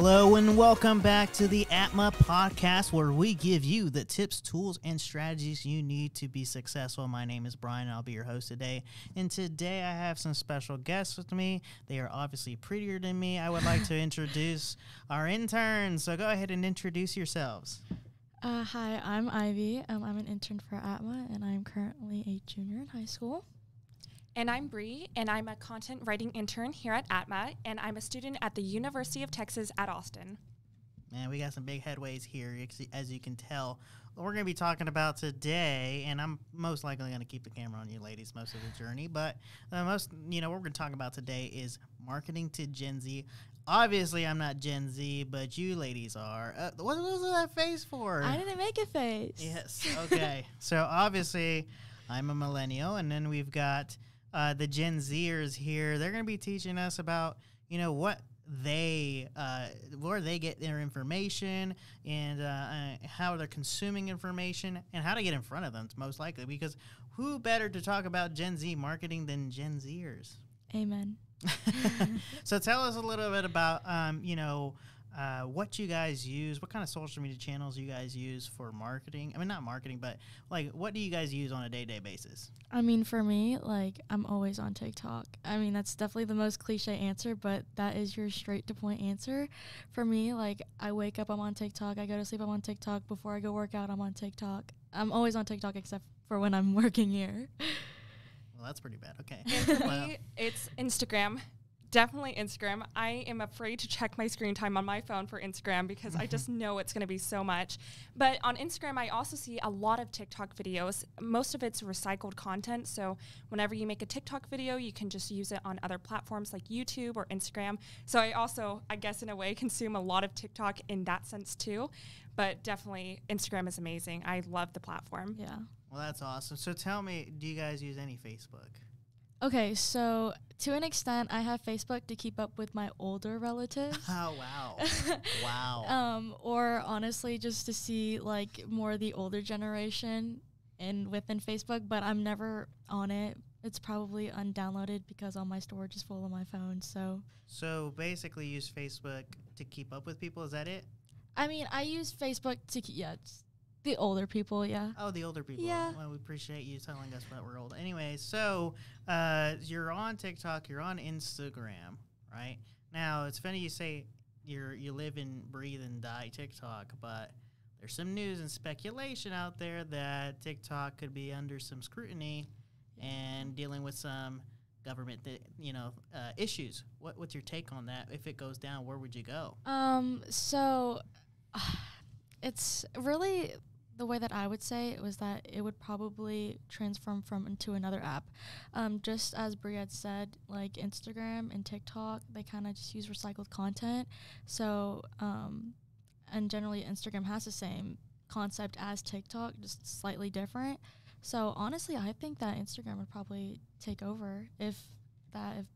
Hello and welcome back to the Atma podcast, where we give you the tips, tools, and strategies you need to be successful. My name is Brian, and I'll be your host today. And today I have some special guests with me. They are obviously prettier than me. I would like to introduce our interns. So go ahead and introduce yourselves. Hi, I'm Ivy. I'm an intern for Atma, and I'm currently a junior in high school. And I'm Bree, and I'm a content writing intern here at Atma, and I'm a student at the University of Texas at Austin. Man, we got some big headways here, as you can tell. What we're going to be talking about today, and I'm most likely going to keep the camera on you ladies most of the journey, but what we're going to talk about today is marketing to Gen Z. Obviously, I'm not Gen Z, but you ladies are. What was that face for? I didn't make a face. Yes, okay. So, obviously, I'm a millennial, and then we've got the Gen Zers here. They're going to be teaching us about, where they get their information and how they're consuming information and how to get in front of them, most likely, because who better to talk about Gen Z marketing than Gen Zers? Amen. So tell us a little bit about, what you guys use, what kind of social media channels you guys use for marketing. I mean, not marketing, but what do you guys use on a day-to-day basis? I mean, for me, I'm always on TikTok. I mean, that's definitely the most cliche answer, but that is your straight-to-point answer. For me, I wake up, I'm on TikTok. I go to sleep, I'm on TikTok. Before I go work out, I'm on TikTok. I'm always on TikTok except for when I'm working here. Well, that's pretty bad. Okay. And for me, it's Instagram. Definitely Instagram. I am afraid to check my screen time on my phone for Instagram because I just know it's going to be so much. But on Instagram, I also see a lot of TikTok videos. Most of it's recycled content. So whenever you make a TikTok video, you can just use it on other platforms like YouTube or Instagram. So I also, I guess in a way, consume a lot of TikTok in that sense too. But definitely Instagram is amazing. I love the platform. Yeah. Well, that's awesome. So tell me, do you guys use any Facebook? Okay, so to an extent, I have Facebook to keep up with my older relatives. Oh, wow. Wow. Or honestly, just to see more of the older generation within Facebook, but I'm never on it. It's probably undownloaded because all my storage is full on my phone. So basically, use Facebook to keep up with people. Is that it? I mean, I use Facebook to it's the older people, yeah. Oh, the older people. Yeah. Well, we appreciate you telling us that we're old. Anyway, so you're on TikTok, you're on Instagram, right? Now, it's funny you say you live and breathe and die TikTok, but there's some news and speculation out there that TikTok could be under some scrutiny and dealing with some government issues. What's your take on that? If it goes down, where would you go? So it's really the way that I would say it was that it would probably transform into another app. Just as Bri had said, Instagram and TikTok, they kind of just use recycled content. So, and generally Instagram has the same concept as TikTok, just slightly different. So honestly, I think that Instagram would probably take over if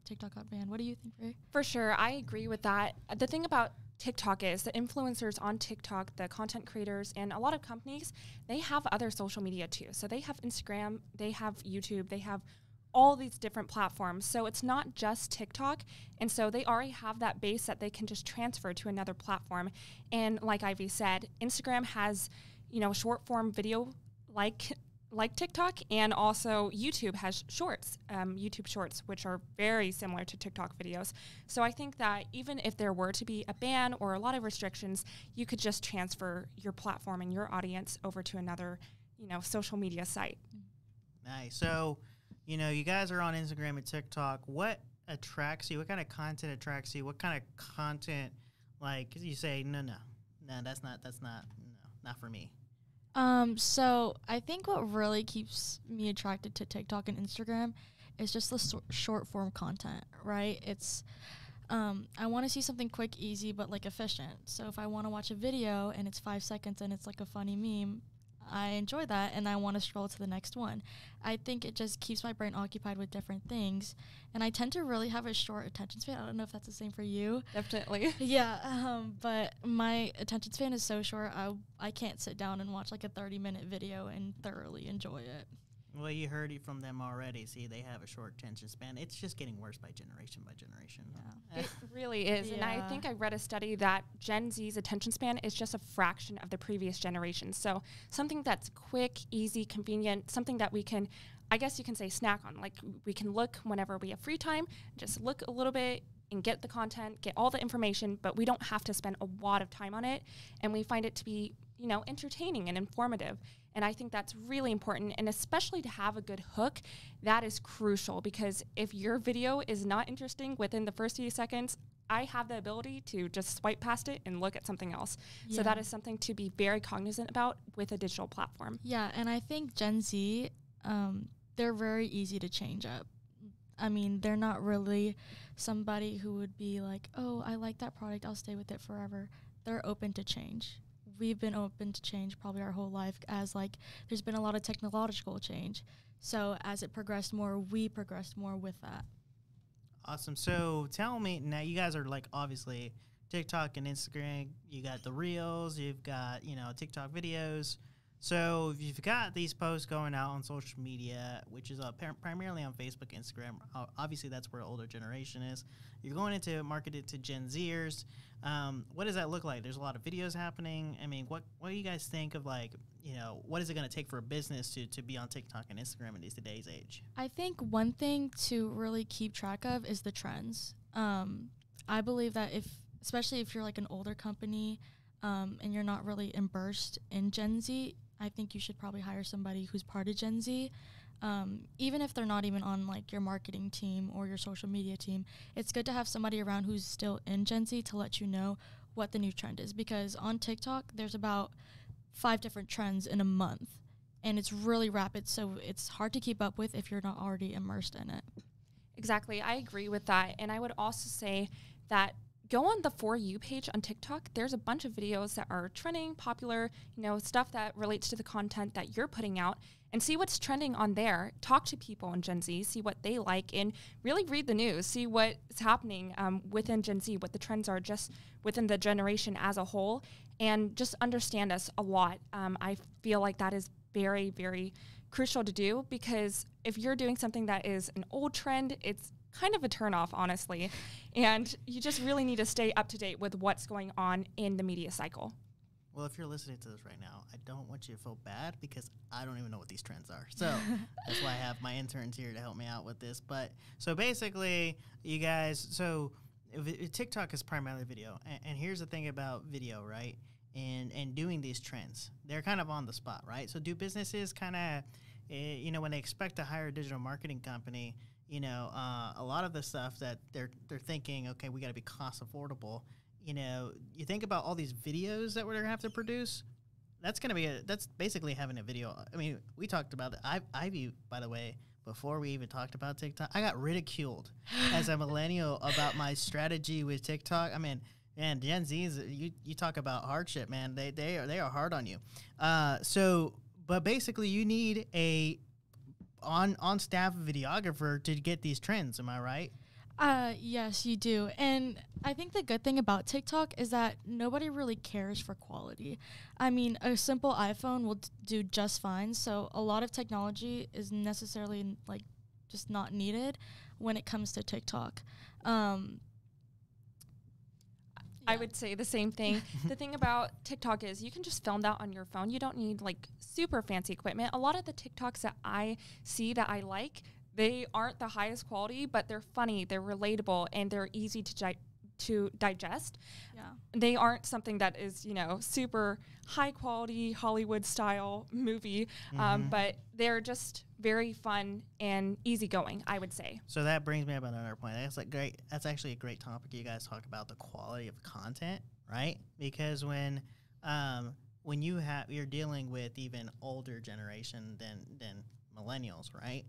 TikTok got banned. What do you think, Bri? For sure, I agree with that. The thing about TikTok is the influencers on TikTok, the content creators, and a lot of companies, they have other social media too. So they have Instagram, they have YouTube, they have all these different platforms. So it's not just TikTok. And so they already have that base that they can just transfer to another platform. And like Ivy said, Instagram has, short form video like TikTok, and also YouTube has shorts, YouTube shorts, which are very similar to TikTok videos. So I think that even if there were to be a ban or a lot of restrictions, you could just transfer your platform and your audience over to another, social media site. Nice. So, you guys are on Instagram and TikTok. What attracts you? What kind of content attracts you? What kind of content, you say, no, that's not for me. So I think what really keeps me attracted to TikTok and Instagram is just the short form content, right? It's, I want to see something quick, easy, but efficient. So if I want to watch a video and it's 5 seconds and it's a funny meme, I enjoy that and I want to scroll to the next one. I think it just keeps my brain occupied with different things, and I tend to really have a short attention span. I don't know if that's the same for you. Definitely. Yeah, but my attention span is so short, I can't sit down and watch a 30-minute video and thoroughly enjoy it. Well, you heard it from them already. See, they have a short attention span. It's just getting worse by generation by generation. Yeah. It really is. And I think I read a study that Gen Z's attention span is just a fraction of the previous generation. So something that's quick, easy, convenient, something that we can, I guess you can say, snack on. Like we can look whenever we have free time, just look a little bit and get the content, get all the information, but we don't have to spend a lot of time on it. And we find it to be, you know, entertaining and informative. And I think that's really important. And especially to have a good hook, that is crucial, because if your video is not interesting within the first few seconds, I have the ability to just swipe past it and look at something else. Yeah. So that is something to be very cognizant about with a digital platform. Yeah, and I think Gen Z, they're very easy to change up. I mean, they're not really somebody who would be like, oh, I like that product, I'll stay with it forever. They're open to change. We've been open to change probably our whole life, as like there's been a lot of technological change. So as it progressed more, we progressed more with that. Awesome. So tell me, now you guys are like obviously TikTok and Instagram. You got the Reels, you've got, you know, TikTok videos. So you've got these posts going out on social media, which is primarily on Facebook, Instagram. Obviously, that's where the older generation is. You're going into market it to Gen Zers. What does that look like? There's a lot of videos happening. I mean, what do you guys think of, like, you know, what is it going to take for a business to be on TikTok and Instagram in today's age? I think one thing to really keep track of is the trends. I believe that especially if you're like an older company and you're not really immersed in Gen Z, I think you should probably hire somebody who's part of Gen Z. Even if they're not even on like your marketing team or your social media team, it's good to have somebody around who's still in Gen Z to let you know what the new trend is. Because on TikTok, there's about 5 different trends in a month, and it's really rapid. So it's hard to keep up with if you're not already immersed in it. Exactly. I agree with that. And I would also say that go on the For You page on TikTok. There's a bunch of videos that are trending, popular, you know, stuff that relates to the content that you're putting out, and see what's trending on there. Talk to people in Gen Z, see what they like, and really read the news, see what's happening within Gen Z, what the trends are just within the generation as a whole, and just understand us a lot. I feel like that is very, very crucial to do, because if you're doing something that is an old trend, it's kind of a turnoff, honestly. And you just really need to stay up to date with what's going on in the media cycle. Well, if you're listening to this right now, I don't want you to feel bad, because I don't even know what these trends are. So that's why I have my interns here to help me out with this. But so basically, you guys, so TikTok is primarily video. And here's the thing about video, right? And doing these trends, they're kind of on the spot, right? So do businesses kind of, you know, when they expect to hire a digital marketing company, you know, a lot of the stuff that they're thinking, okay, we got to be cost affordable. You know, you think about all these videos that we're going to have to produce. That's going to be that's basically having a video. I mean, we talked about that. Ivy, by the way, before we even talked about TikTok, I got ridiculed as a millennial about my strategy with TikTok. I mean, man, Gen Zs, you talk about hardship, man. They are hard on you. But basically, you need a on staff videographer to get these trends. Am I right? Yes, you do. And I think the good thing about TikTok is that nobody really cares for quality. I mean, a simple iPhone will do just fine. So a lot of technology is necessarily like just not needed when it comes to TikTok. I would say the same thing. The thing about TikTok is you can just film that on your phone. You don't need like super fancy equipment. A lot of the TikToks that I see that I like, they aren't the highest quality, but they're funny, they're relatable, and they're easy to digest. Yeah. They aren't something that is, you know, super high quality Hollywood style movie, but they're just very fun and easygoing, I would say. So that brings me up another point. That's like great. That's actually a great topic. You guys talk about the quality of content, right? Because when you're dealing with even older generation than millennials, right?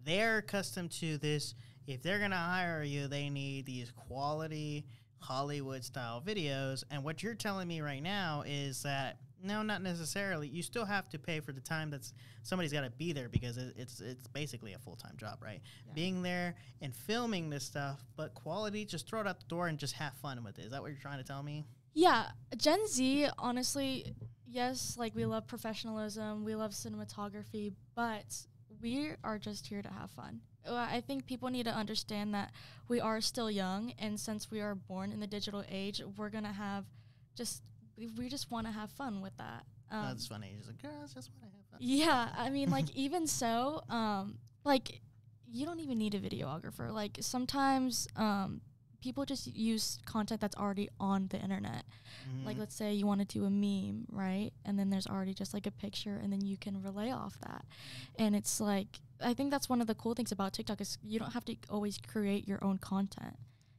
They're accustomed to this. If they're gonna hire you, they need these quality Hollywood style videos. And what you're telling me right now is that no, not necessarily. You still have to pay for the time that's somebody's got to be there, because it's basically a full-time job, right? Yeah. Being there and filming this stuff, but quality, just throw it out the door and just have fun with it. Is that what you're trying to tell me? Yeah, Gen Z, honestly, yes, like we love professionalism, we love cinematography, but we are just here to have fun. I think people need to understand that we are still young, and since we are born in the digital age, we're gonna have we just want to have fun with that. That's funny. He's like, girls just want to have fun. Yeah, I mean, like, even so, like, you don't even need a videographer. Like, sometimes people just use content that's already on the internet. Like, let's say you want to do a meme, right? And then there's already just, like, a picture, and then you can relay off that. And it's, like, I think that's one of the cool things about TikTok is you don't have to always create your own content.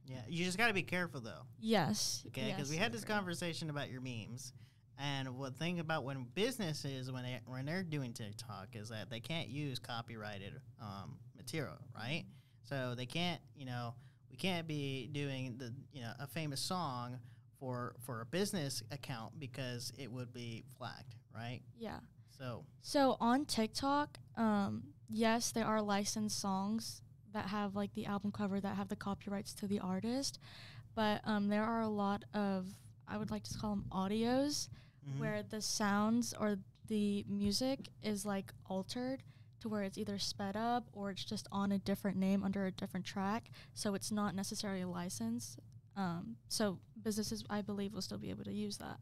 Yeah, you just got to be careful, though. Yes. Okay, because we had this conversation about your memes. And one thing about when businesses, when they're doing TikTok, is that they can't use copyrighted material, right? So they can't, we can't be doing a famous song for a business account because it would be flagged, right? Yeah. So on TikTok, yes, there are licensed songs that have like the album cover that have the copyrights to the artist, but there are a lot of, I would like to call them audios, where the sounds or the music is like altered to where it's either sped up or it's just on a different name under a different track, so it's not necessarily licensed. So businesses, I believe, will still be able to use that.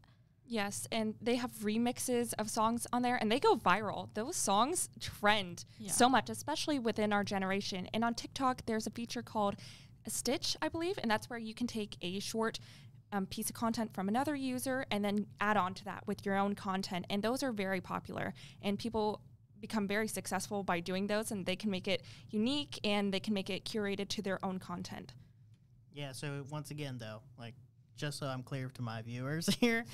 Yes, and they have remixes of songs on there, and they go viral. Those songs trend so much, especially within our generation. And on TikTok, there's a feature called a Stitch, I believe, and that's where you can take a short piece of content from another user and then add on to that with your own content. And those are very popular, and people become very successful by doing those, and they can make it unique and they can make it curated to their own content. Yeah, so once again, though, like, just so I'm clear to my viewers here,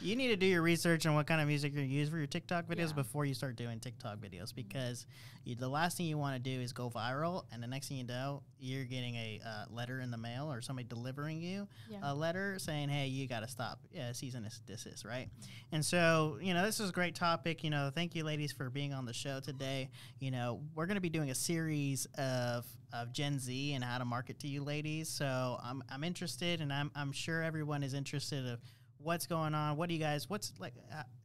you need to do your research on what kind of music you're going to use for your TikTok videos before you start doing TikTok videos, because the last thing you want to do is go viral, and the next thing you know, you're getting a letter in the mail or somebody delivering you a letter saying, hey, you got to stop cease and desist, right? And so, this is a great topic. Thank you, ladies, for being on the show today. We're going to be doing a series of Gen Z and how to market to you ladies. So I'm interested, and I'm sure everyone is interested of what's going on. What's like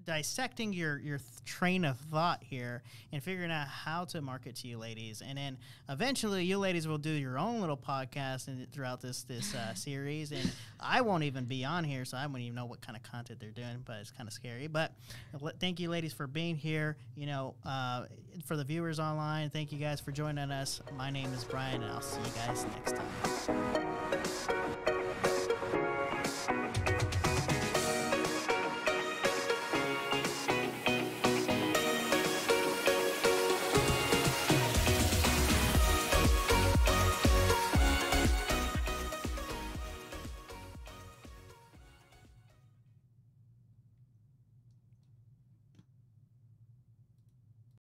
dissecting your train of thought here and figuring out how to market to you ladies. And then eventually you ladies will do your own little podcast throughout this series. And I won't even be on here, so I won't even know what kind of content they're doing, but it's kind of scary. But thank you, ladies, for being here. For the viewers online, thank you guys for joining us. My name is Brian, and I'll see you guys next time.